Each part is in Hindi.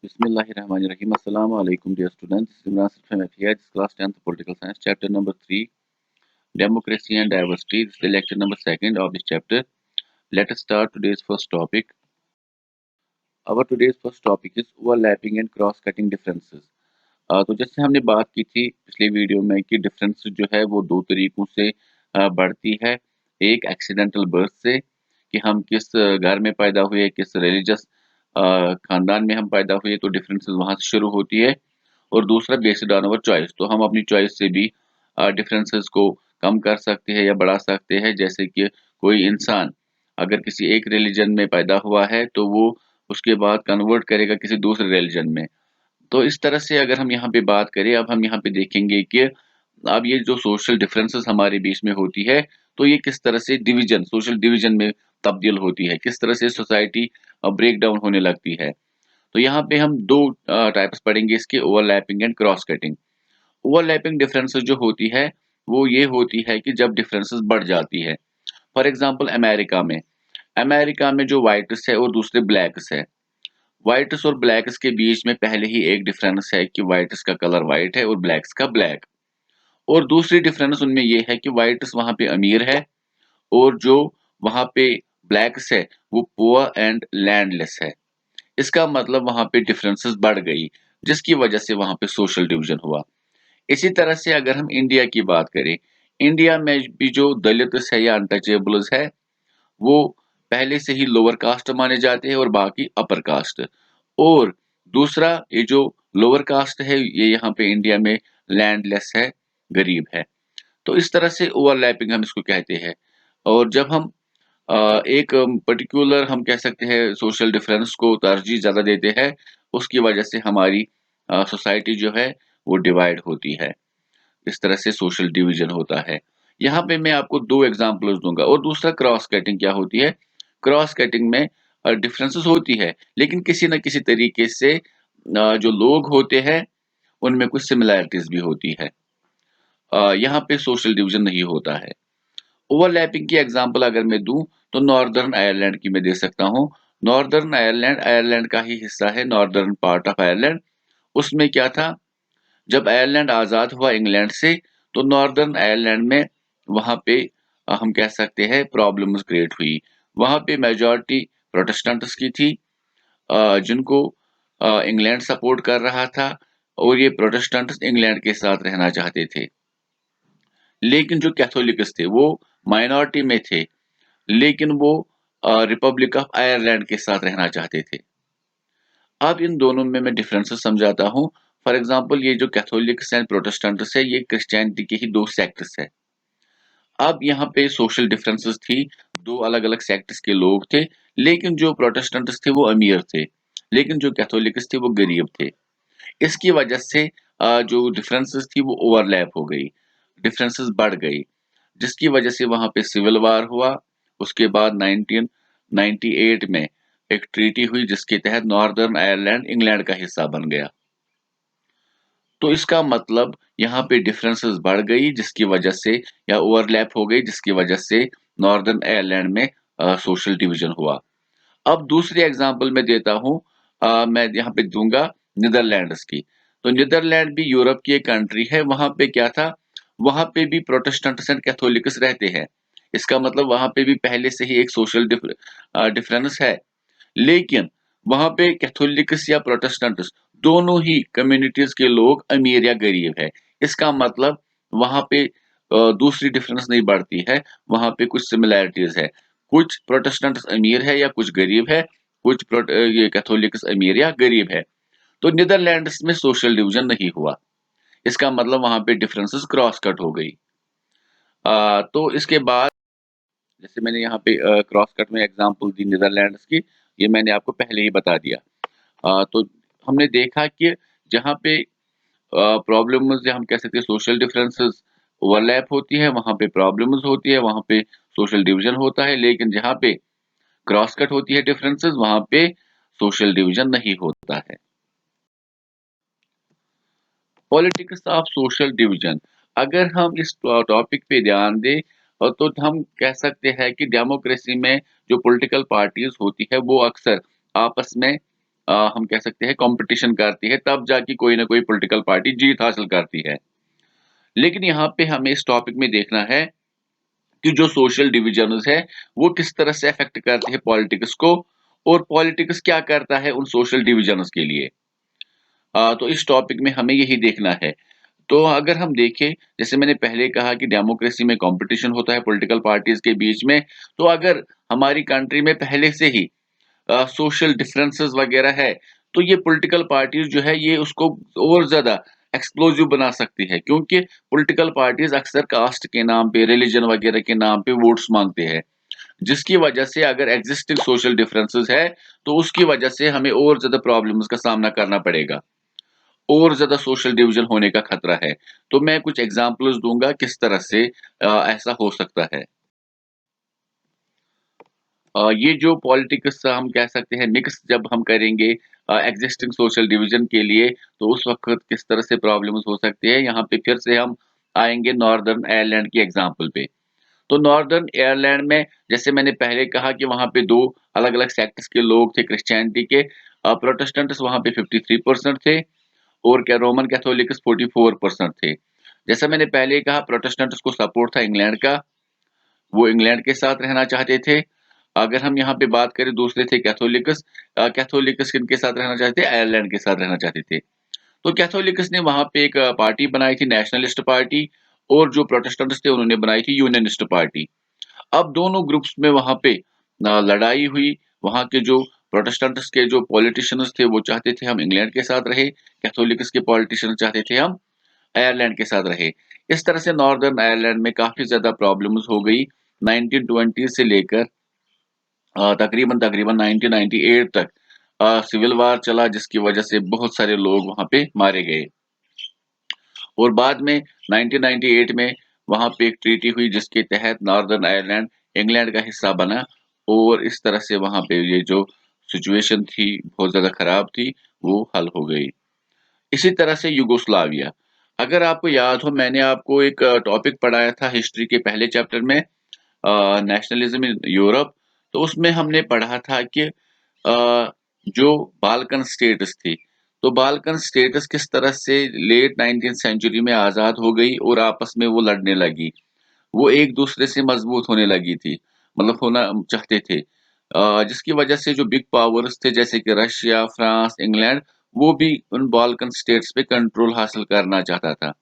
Bismillahirrahmanirrahim. Assalamu alaikum, dear students. Imran Sirfan here. This is class 10th Political Science, chapter number 3, Democracy and Diversity. This is the lecture number 2 of this chapter. Let us start today's first topic. Our today's first topic is overlapping and cross-cutting differences. तो जैसे हमने बात की थी पिछले वीडियो में कि डिफरेंस जो है वो दो तरीकों से बढ़ती है। एक एक्सीडेंटल बर्थ से कि हम किस घर में पैदा हुए, किस रिलीजियस खानदान में हम पैदा हुए, तो डिफरेंसेस वहां से शुरू होती है। और दूसरा बेस्ड ऑन अवर चॉइस, तो हम अपनी चॉइस से भी डिफरेंसेस को कम कर सकते हैं या बढ़ा सकते हैं। जैसे कि कोई इंसान अगर किसी एक रिलीजन में पैदा हुआ है तो वो उसके बाद कन्वर्ट करेगा किसी दूसरे रिलीजन में। तो इस तरह से अगर हम यहाँ पे बात करें, अब हम यहाँ पे देखेंगे कि अब ये जो सोशल डिफरेंसेस हमारे बीच में होती है, तो ये किस तरह से डिवीजन, सोशल डिवीजन में तब्दील होती है, किस तरह से सोसाइटी ब्रेक डाउन होने लगती है। तो यहाँ पे हम दो टाइप्स पढ़ेंगे इसके, overlapping and cross cutting. Overlapping differences जो होती है वो ये होती है कि जब डिफरेंसेस बढ़ जाती है। फॉर एग्जांपल अमेरिका में जो व्हाइट्स है और दूसरे ब्लैक्स है, व्हाइट्स और ब्लैक्स के बीच में पहले ही एक डिफरेंस है कि व्हाइट्स का कलर व्हाइट है और ब्लैक्स का ब्लैक। और दूसरी डिफरेंस उनमें ये है कि व्हाइट्स वहां पे अमीर है और जो वहां पे ब्लैक्स है वो पुअर एंड लैंडलेस है। इसका मतलब वहां पे डिफरेंसेस बढ़ गई, जिसकी वजह से वहां पे सोशल डिवीजन हुआ। इसी तरह से अगर हम इंडिया की बात करें, इंडिया में भी जो दलित्स है या अनटचेबल्स है वो पहले से ही लोअर कास्ट माने जाते हैं और बाकी अपर कास्ट। और दूसरा ये जो लोअर कास्ट है ये यहाँ पे इंडिया में लैंडलेस है, गरीब है। तो इस तरह से ओवरलैपिंग हम इसको कहते हैं। और जब हम एक पर्टिकुलर हम कह सकते हैं सोशल डिफरेंस को तरजीह ज्यादा देते हैं, उसकी वजह से हमारी सोसाइटी जो है वो डिवाइड होती है। इस तरह से सोशल डिवीजन होता है। यहाँ पे मैं आपको दो एग्जांपल्स दूंगा। और दूसरा क्रॉस कटिंग क्या होती है? क्रॉस कटिंग में डिफरेंसेस होती है लेकिन किसी न किसी तरीके से जो लोग होते हैं उनमें कुछ सिमिलैरिटीज भी होती है। यहाँ पे सोशल डिवीजन नहीं होता है। ओवरलैपिंग की एग्जांपल अगर मैं दूं तो नॉर्दर्न आयरलैंड की मैं दे सकता हूँ। नॉर्दर्न आयरलैंड आयरलैंड का ही हिस्सा है, नॉर्दर्न पार्ट ऑफ आयरलैंड। उसमें क्या था, जब आयरलैंड आजाद हुआ इंग्लैंड से तो नॉर्दर्न आयरलैंड में वहां पे हम कह सकते हैं प्रॉब्लम्स क्रिएट हुई। वहां पे मेजॉरिटी प्रोटेस्टेंट्स की थी, जिनको इंग्लैंड सपोर्ट कर रहा था और ये प्रोटेस्टेंट्स इंग्लैंड के साथ रहना चाहते थे। लेकिन जो कैथोलिक्स थे वो माइनॉरिटी में थे, लेकिन वो रिपब्लिक ऑफ आयरलैंड के साथ रहना चाहते थे। अब इन दोनों में मैं डिफरेंसेस समझाता हूँ। फॉर एग्जांपल ये जो कैथोलिक्स एंड प्रोटेस्टेंट्स है ये क्रिश्चियनिटी के ही दो सेक्ट्स है। अब यहाँ पे सोशल डिफरेंसेस थी, दो अलग अलग सेक्ट्स के लोग थे। लेकिन जो प्रोटेस्टेंट्स थे वो अमीर थे, लेकिन जो कैथोलिक्स थे वो गरीब थे। इसकी वजह से जो डिफरेंसेस थी वो ओवरलैप हो गई, डिफरेंसेस बढ़ गई, जिसकी वजह से वहां पे सिविल वार हुआ। उसके बाद 1998 में एक ट्रीटी हुई जिसके तहत नॉर्दर्न आयरलैंड इंग्लैंड का हिस्सा बन गया। तो इसका मतलब यहाँ पे डिफरेंसेस बढ़ गई जिसकी वजह से, या ओवरलैप हो गई जिसकी वजह से नॉर्दर्न आयरलैंड में सोशल डिवीजन हुआ। अब दूसरी एग्जांपल मैं देता हूँ, मैं यहाँ पे दूंगा नीदरलैंड्स की। तो नीदरलैंड भी यूरोप की एक कंट्री है। वहां पे क्या था, वहां पे भी प्रोटेस्टेंट्स एंड कैथोलिक्स रहते हैं। इसका मतलब वहां पे भी पहले से ही एक सोशल डिफरेंस है। लेकिन वहां पे कैथोलिक्स या प्रोटेस्टेंट्स दोनों ही कम्युनिटीज के लोग अमीर या गरीब है। इसका मतलब वहां पे दूसरी डिफरेंस नहीं बढ़ती है, वहां पे कुछ सिमिलैरिटीज है। कुछ प्रोटेस्टेंट्स अमीर है या कुछ गरीब है, कुछ ये कैथोलिक्स अमीर या गरीब है। तो नीदरलैंड्स में सोशल डिवीजन नहीं हुआ। इसका मतलब वहां पे डिफरेंसेस क्रॉस कट हो गई। तो इसके बाद जैसे मैंने यहाँ पे क्रॉस कट में एग्जांपल दी नीदरलैंड्स की, ये मैंने आपको पहले ही बता दिया। तो हमने देखा कि जहाँ पे प्रॉब्लम्स या हम कह सकते हैं सोशल डिफरेंसेस ओवरलैप होती है वहां पे प्रॉब्लम्स होती है, वहां पे सोशल डिवीजन होता है। लेकिन जहाँ पे क्रॉस कट होती है डिफरेंसेस वहां पे सोशल डिवीजन नहीं होता है। पॉलिटिक्स ऑफ सोशल डिवीजन, अगर हम इस टॉपिक पे ध्यान दें तो हम कह सकते हैं कि डेमोक्रेसी में जो पॉलिटिकल पार्टीज होती है वो अक्सर आपस में हम कह सकते हैं कंपटीशन करती है, तब जाके कोई ना कोई पॉलिटिकल पार्टी जीत हासिल करती है। लेकिन यहाँ पे हमें इस टॉपिक में देखना है कि जो सोशल डिविजन्स है, वो किस तरह से अफेक्ट करते हैं पॉलिटिक्स को और पॉलिटिक्स क्या करता है उन सोशल डिविजन्स के लिए। तो इस टॉपिक में हमें यही देखना है। तो अगर हम देखें, जैसे मैंने पहले कहा कि डेमोक्रेसी में कंपटीशन होता है पॉलिटिकल पार्टीज के बीच में, तो अगर हमारी कंट्री में पहले से ही सोशल डिफरेंसेस वगैरह है, तो ये पॉलिटिकल पार्टीज जो है ये उसको और ज़्यादा एक्सप्लोसिव बना सकती है, क्योंकि पॉलिटिकल पार्टीज अक्सर कास्ट के नाम पे, रिलीजन वगैरह के नाम पे वोट्स माँगते हैं। जिसकी वजह से अगर एक्सिस्टिंग सोशल डिफरेंसेस है, तो उसकी वजह से हमें और ज़्यादा प्रॉब्लम्स का सामना करना पड़ेगा। और ज़्यादा सोशल डिवीज़न होने का खतरा है। तो मैं कुछ एग्ज़ाम्पल्स दूँगा किस तरह से ऐसा हो सकता है। ये जो पॉलिटिक्स हम कह सकते हैं मिक्स जब हम करेंगे एक्सिस्टिंग सोशल डिवीज़न के लिए, तो उस वक़्त किस तरह से प्रॉब्लम्स हो सकती है। यहाँ पे फिर से हम आएँगे नॉर्दर्न आयरलैंड की एग्ज़ाम्पल पे। तो नॉर्दर्न आयरलैंड में जैसे मैंने पहले कहा कि वहाँ पे 2 अलग-अलग सेक्ट्स के लोग थे क्रिश्चियनिटी के। प्रोटेस्टेंट्स वहाँ पे 53% थे और क्या रोमन कैथोलिक्स 44% थे। जैसा मैंने पहले कहा, प्रोटेस्टेंट्स को सपोर्ट था इंग्लैंड का, वो इंग्लैंड के साथ रहना चाहते थे। अगर हम यहाँ पे बात करें, दूसरे थे कैथोलिक्स। कैथोलिक्स किनके साथ रहना चाहते थे? आयरलैंड के साथ रहना चाहते थे। तो कैथोलिक्स ने वहाँ पे एक पार्टी बनाई थी, नेशनलिस्ट पार्टी, और जो प्रोटेस्टेंट्स थे उन्होंने बनाई थी यूनियनिस्ट पार्टी। अब दोनों ग्रुप्स में वहाँ पे लड़ाई हुई। वहाँ के जो प्रोटेस्टेंट्स के जो पॉलिटिशियंस थे वो चाहते थे हम इंग्लैंड के साथ रहे, कैथोलिक्स के पॉलिटिशियन चाहते थे हम आयरलैंड के साथ रहे। इस तरह से नॉर्दर्न आयरलैंड में काफ़ी ज़्यादा प्रॉब्लम्स हो गई। 1920 से लेकर तकरीबन तकरीबन 1998 तक सिविल वार चला, जिसकी वजह से बहुत सारे लोग वहाँ पे मारे गए। और बाद में 1998 में वहाँ पे एक ट्रीटी हुई जिसके तहत नॉर्दर्न आयरलैंड इंग्लैंड का हिस्सा बना, और इस तरह से वहाँ पे ये जो सिचुएशन थी बहुत ज़्यादा खराब थी, वो हल हो गई। इसी तरह से यूगोस्लाविया, अगर आपको याद हो, मैंने आपको एक टॉपिक पढ़ाया था हिस्ट्री के पहले चैप्टर में, नेशनलिज्म इन यूरोप। तो उसमें हमने पढ़ा था कि जो बाल्कन स्टेट्स थी, तो बाल्कन स्टेट्स किस तरह से लेट 19th सेंचुरी में आज़ाद हो गई और आपस में वो लड़ने लगी। वो एक दूसरे से मजबूत होने लगी थी, मतलब होना चाहते थे। जिसकी वजह से जो बिग पावर्स थे जैसे कि रशिया, फ्रांस, इंग्लैंड, वो भी उन बाल्कन स्टेट्स पे कंट्रोल हासिल करना चाहता था।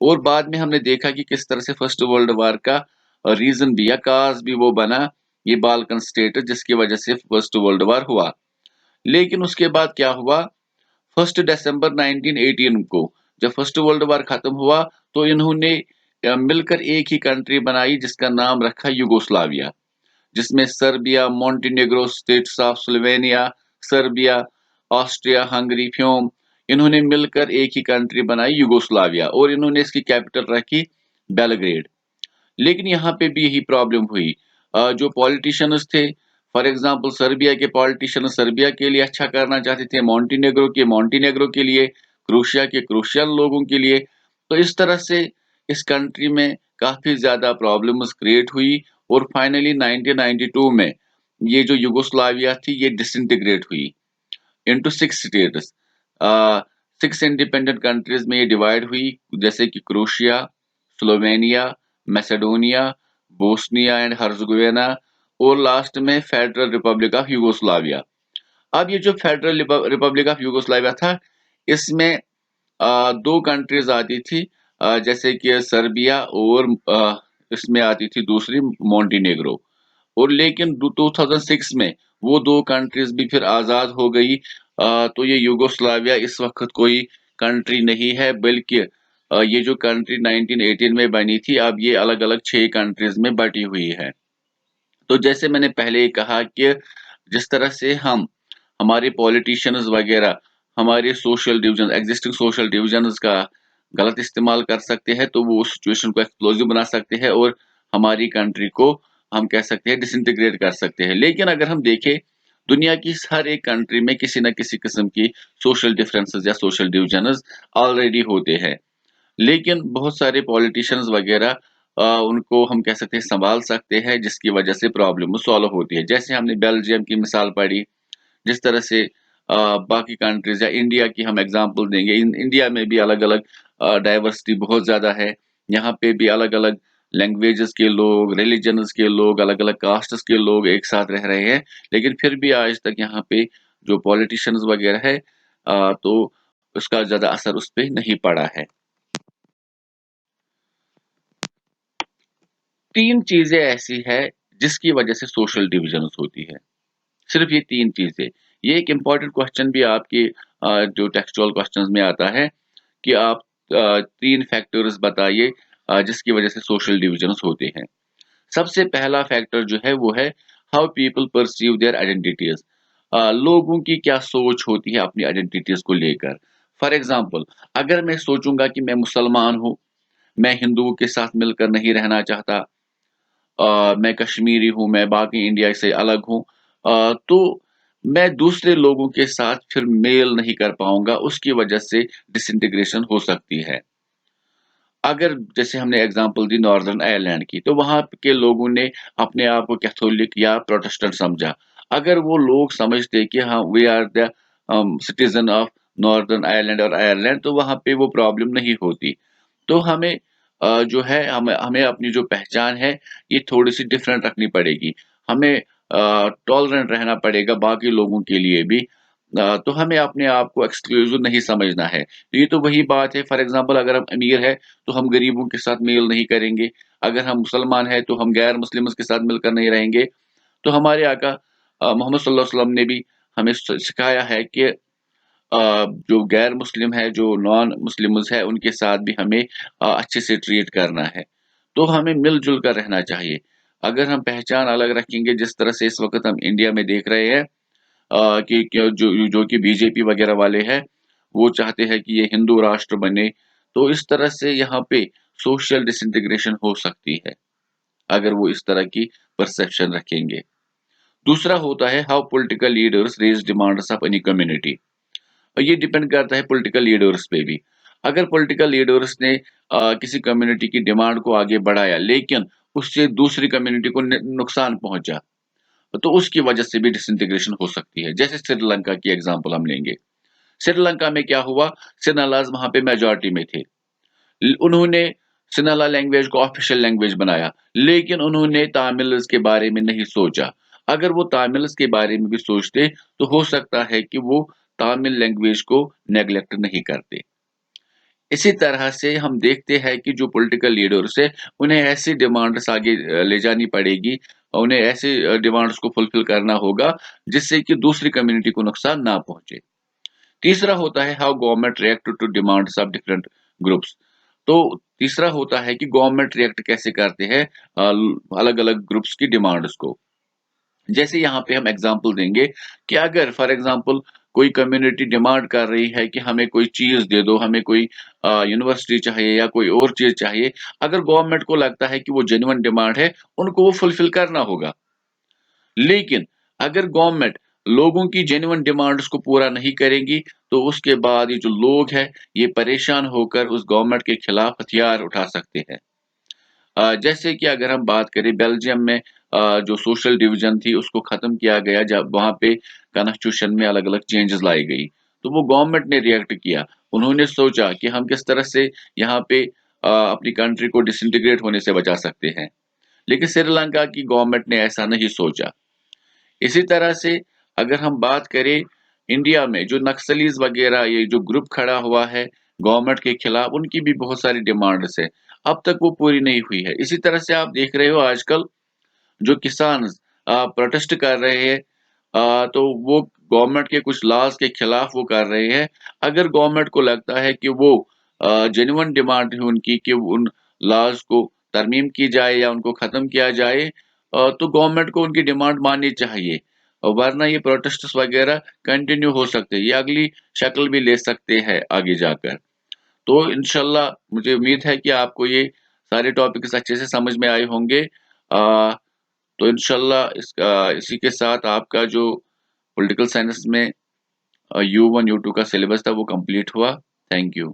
और बाद में हमने देखा कि किस तरह से फर्स्ट वर्ल्ड वॉर का रीज़न भी या काज़ भी वो बना, ये बाल्कन स्टेट, जिसकी वजह से फर्स्ट वर्ल्ड वॉर हुआ। लेकिन उसके बाद क्या हुआ, 1 दिसंबर 1918 को जब फर्स्ट वर्ल्ड वॉर खत्म हुआ, तो इन्होंने मिलकर एक ही कंट्री बनाई जिसका नाम रखा यूगोस्लाविया, जिसमें Serbia, Montenegro, states of Slovenia, Serbia, Austria, Hungary, Fiume, इन्होंने मिलकर एक ही कंट्री बनाई यूगोस्लाविया, और इन्होंने इसकी कैपिटल रखी बेलग्रेड। लेकिन यहाँ पे भी यही प्रॉब्लम हुई। जो पॉलिटिशियंस थे, फॉर एग्जांपल सर्बिया के पॉलिटिशियन सर्बिया के लिए अच्छा करना चाहते थे, मोंटेनेग्रो के मोंटेनेग्रो के लिए, क्रोएशिया के क्रोएशियन लोगों के लिए। तो इस तरह से इस कंट्री में काफ़ी ज़्यादा प्रॉब्लम्स क्रिएट हुई, और फाइनली 1992 में ये जो यूगोस्लाविया थी ये डिसइंटीग्रेट हुई into 6 states. Uh, 6 independent countries में ये डिवाइड हुई, जैसे कि Croatia, Slovenia, Macedonia, Bosnia and Herzegovina, और लास्ट में फेडरल रिपब्लिक ऑफ यूगोस्लाविया। अब ये जो फेडरल रिपब्लिक ऑफ यूगोस्लाविया था, इसमें 2 कंट्रीज आती थी, जैसे कि सर्बिया, और इसमें आती थी दूसरी मोंटेनेग्रो। और लेकिन 2006 में वो 2 कंट्रीज़ भी फिर आज़ाद हो गई। तो ये यूगोस्लाविया इस वक़्त कोई कंट्री नहीं है, बल्कि ये जो कंट्री 1918 में बनी थी, अब ये अलग-अलग 6 कंट्रीज़ में बँटी हुई है। तो जैसे मैंने पहले ही कहा कि जिस तरह से हम हमारे पॉलिटिशियंस वग़ैरह हमारे social division existing social divisions का गलत इस्तेमाल कर सकते हैं, तो वो उस सिचुएशन को एक्सप्लोसिव बना सकते हैं और हमारी कंट्री को हम कह सकते हैं डिसइंटीग्रेट कर सकते हैं। लेकिन अगर हम देखें, दुनिया की हर एक कंट्री में किसी न किसी किस्म की सोशल डिफरेंसेस या सोशल डिविज़न्स ऑलरेडी होते हैं। लेकिन बहुत सारे पॉलिटिशियंस वगैरह उनको हम कह सकते हैं सँभाल सकते हैं, जिसकी वजह से प्रॉब्लम सॉल्व होती है। जैसे हमने बेल्जियम की मिसाल पढ़ी, जिस तरह से बाकी कंट्रीज या इंडिया की हम एग्जांपल देंगे, इंडिया में भी अलग अलग डाइवर्सिटी बहुत ज़्यादा है। यहाँ पे भी अलग अलग लैंग्वेजेस के लोग, रिलीजन्स के लोग, अलग अलग कास्ट्स के लोग एक साथ रह रहे हैं, लेकिन फिर भी आज तक यहाँ पे जो पॉलिटिशियंस वगैरह है तो उसका ज़्यादा असर उस पे नहीं पड़ा है। तीन चीजें ऐसी है जिसकी वजह से सोशल डिविजन्स होती है, सिर्फ ये तीन चीजें। ये एक इम्पॉर्टेंट क्वेश्चन भी आपके जो टेक्सचुअल क्वेश्चंस में आता है कि आप तीन फैक्टर्स बताइए जिसकी वजह से सोशल डिविजन्स होते हैं। सबसे पहला फैक्टर जो है वो है how people perceive their identities. लोगों की क्या सोच होती है अपनी आइडेंटिटीज को लेकर। फॉर एग्जाम्पल, अगर मैं सोचूंगा कि मैं मुसलमान हूँ, मैं हिंदुओं के साथ मिलकर नहीं रहना चाहता, मैं कश्मीरी हूँ, मैं बाकी इंडिया से अलग हूँ, तो मैं दूसरे लोगों के साथ फिर मेल नहीं कर पाऊंगा, उसकी वजह से डिसइंटीग्रेशन हो सकती है। अगर जैसे हमने एग्जांपल दी नॉर्दर्न आयरलैंड की, तो वहां के लोगों ने अपने आप को कैथोलिक या प्रोटेस्टेंट समझा। अगर वो लोग समझते कि हाँ we are the citizen of northern Ireland और आयरलैंड, तो वहां पे वो प्रॉब्लम नहीं होती। तो हमें जो है हमें हमें अपनी जो पहचान है ये थोड़ी सी डिफरेंट रखनी पड़ेगी। हमें टॉलरेंट रहना पड़ेगा बाकी लोगों के लिए भी। तो हमें अपने आप को एक्सक्लूसिव नहीं समझना है। तो ये तो वही बात है, फॉर एग्जांपल अगर हम अमीर है तो हम गरीबों के साथ मेल नहीं करेंगे। अगर हम मुसलमान है तो हम गैर मुस्लिम्स के साथ मिलकर नहीं रहेंगे। तो हमारे आका मोहम्मद सल्लल्लाहु अलैहि वसल्लम ने भी हमें सिखाया है कि जो गैर मुस्लिम है, जो नॉन मुस्लिम्स है, उनके साथ भी हमें अच्छे से ट्रीट करना है। तो हमें मिलजुल कर रहना चाहिए। अगर हम पहचान अलग रखेंगे, जिस तरह से इस वक्त हम इंडिया में देख रहे हैं कि जो कि बीजेपी वगैरह वाले हैं, वो चाहते हैं कि ये हिंदू राष्ट्र बने। तो इस तरह से यहाँ पे सोशल डिसइंटीग्रेशन हो सकती है, अगर वो इस तरह की परसेप्शन रखेंगे। दूसरा होता है how political leaders raise demands of any community. और ये डिपेंड करता है पॉलिटिकल लीडर्स पे भी। अगर पॉलिटिकल लीडर्स ने किसी कम्युनिटी की डिमांड को आगे बढ़ाया, लेकिन उससे दूसरी कम्युनिटी को नुकसान पहुंचा, तो उसकी वजह से भी डिसइंटीग्रेशन हो सकती है। जैसे श्रीलंका की एग्जांपल हम लेंगे। श्रीलंका में क्या हुआ, सिन्हालाज वहां पे मेजॉरिटी में थे। उन्होंने सिन्हाला लैंग्वेज को ऑफिशियल लैंग्वेज बनाया, लेकिन उन्होंने तामिल्स के बारे में नहीं सोचा। अगर वो तामिल्स के बारे में भी सोचते तो हो सकता है कि वो तामिल लैंग्वेज को नेग्लेक्ट नहीं करते। इसी तरह से हम देखते हैं कि जो पॉलिटिकल लीडर्स है, उन्हें ऐसी डिमांड्स आगे ले जानी पड़ेगी, उन्हें ऐसे डिमांड्स को फुलफिल करना होगा जिससे कि दूसरी कम्युनिटी को नुकसान ना पहुंचे। तीसरा होता है how government react to demands of different groups. तो तीसरा होता है कि गवर्नमेंट रिएक्ट कैसे करते हैं अलग अलग ग्रुप्स की डिमांड्स को। जैसे यहाँ पे हम एग्जांपल देंगे कि अगर फॉर एग्जांपल कोई कम्युनिटी डिमांड कर रही है कि हमें कोई चीज दे दो, हमें कोई यूनिवर्सिटी चाहिए या कोई और चीज चाहिए, अगर गवर्नमेंट को लगता है कि वो जेन्युइन डिमांड है, उनको वो फुलफिल करना होगा। लेकिन अगर गवर्नमेंट लोगों की जेन्युइन डिमांड्स को पूरा नहीं करेगी, तो उसके बाद ये जो लोग हैं, ये परेशान होकर उस गवर्नमेंट के खिलाफ हथियार उठा सकते हैं। जैसे कि अगर हम बात करें बेल्जियम में, जो सोशल डिवीजन थी उसको खत्म किया गया जब वहां पे कॉन्स्टिट्यूशन में अलग अलग चेंजेस लाई गई। तो वो गवर्नमेंट ने रिएक्ट किया। उन्होंने सोचा कि हम किस तरह से यहाँ पे अपनी कंट्री को डिसइंटीग्रेट होने से बचा सकते हैं। लेकिन श्रीलंका की गवर्नमेंट ने ऐसा नहीं सोचा। इसी तरह से अगर हम बात करें इंडिया में जो नक्सलीज वगैरह ये जो ग्रुप खड़ा हुआ है गवर्नमेंट के खिलाफ, उनकी भी बहुत सारी डिमांड्स है, अब तक वो पूरी नहीं हुई है। इसी तरह से आप देख रहे हो आजकल जो किसान प्रोटेस्ट कर रहे हैं, तो वो गवर्नमेंट के कुछ लॉज के खिलाफ वो कर रहे हैं। अगर गवर्नमेंट को लगता है कि वो जेन्युइन डिमांड है उनकी कि उन लॉज को तरमीम की जाए या उनको खत्म किया जाए, तो गवर्नमेंट को उनकी डिमांड माननी चाहिए। वरना ये प्रोटेस्ट वगैरह कंटिन्यू हो सकते हैं, ये अगली शक्ल भी ले सकते हैं आगे जाकर। तो इंशाल्लाह मुझे उम्मीद है कि आपको ये सारे टॉपिक्स अच्छे से समझ में आए होंगे। तो इंशाल्लाह इसी के साथ आपका जो पॉलिटिकल साइंस में U1 U2 का सिलेबस था वो कंप्लीट हुआ। Thank you.